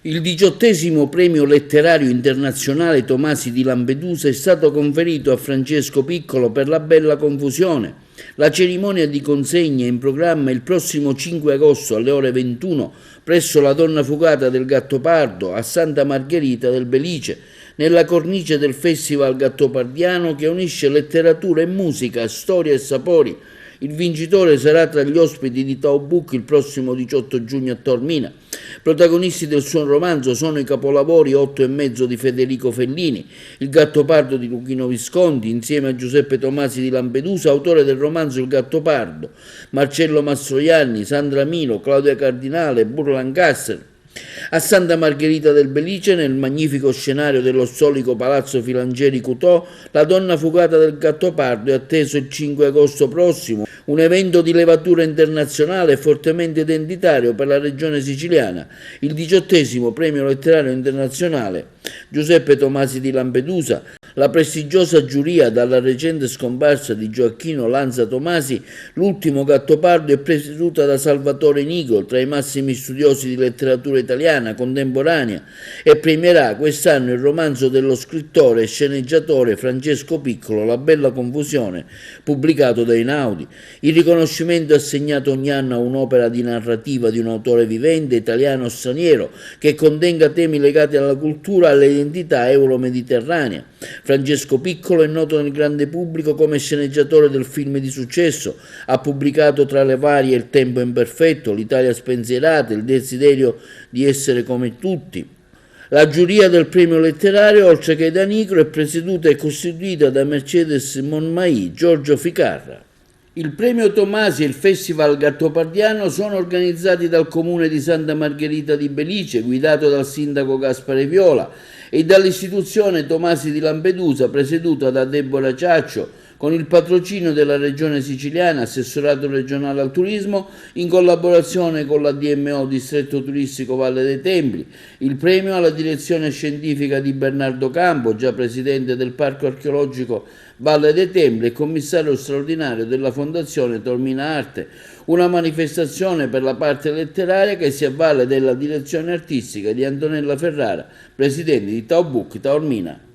Il 18° premio letterario internazionale Tomasi di Lampedusa è stato conferito a Francesco Piccolo per La bella confusione. La cerimonia di consegna è in programma il prossimo 5 agosto alle ore 21 presso la Donna Fugata del Gattopardo a Santa Margherita del Belice, nella cornice del Festival Gattopardiano che unisce letteratura e musica, storia e sapori. Il vincitore sarà tra gli ospiti di Tao Book il prossimo 18 giugno a Taormina. Protagonisti del suo romanzo sono i capolavori 8 e mezzo di Federico Fellini, Il Gattopardo di Luchino Visconti, insieme a Giuseppe Tomasi di Lampedusa, autore del romanzo Il Gattopardo, Marcello Mastroianni, Sandra Milo, Claudia Cardinale, Burr Lancaster. A Santa Margherita del Belice, nel magnifico scenario dello storico Palazzo Filangieri Cutò, la Donna Fugata del Gattopardo è atteso il 5 agosto prossimo, un evento di levatura internazionale e fortemente identitario per la regione siciliana, il 18° premio letterario internazionale Giuseppe Tomasi di Lampedusa. La prestigiosa giuria, dalla recente scomparsa di Gioacchino Lanza Tomasi, l'ultimo Gattopardo, è presieduta da Salvatore Nigo, tra i massimi studiosi di letteratura italiana contemporanea, e premierà quest'anno il romanzo dello scrittore e sceneggiatore Francesco Piccolo, La bella confusione, pubblicato da Einaudi. Il riconoscimento è assegnato ogni anno a un'opera di narrativa di un autore vivente, italiano o straniero, che contenga temi legati alla cultura e all'identità euro-mediterranea. Francesco Piccolo è noto nel grande pubblico come sceneggiatore del film di successo. Ha pubblicato tra le varie Il tempo imperfetto, L'Italia spensierata, Il desiderio di essere come tutti. La giuria del premio letterario, oltre che da Nicro, è presieduta e costituita da Mercedes Monmai, Giorgio Ficarra. Il premio Tomasi e il Festival Gattopardiano sono organizzati dal Comune di Santa Margherita di Belice, guidato dal sindaco Gaspare Viola, e dall'istituzione Tomasi di Lampedusa, presieduta da Deborah Ciaccio, con il patrocinio della Regione Siciliana, Assessorato regionale al turismo, in collaborazione con la DMO Distretto Turistico Valle dei Templi. Il premio alla direzione scientifica di Bernardo Campo, già presidente del Parco Archeologico Valle dei Templi e commissario straordinario della Fondazione Taormina Arte, una manifestazione per la parte letteraria che si avvale della direzione artistica di Antonella Ferrara, presidente di Tao Book Taormina.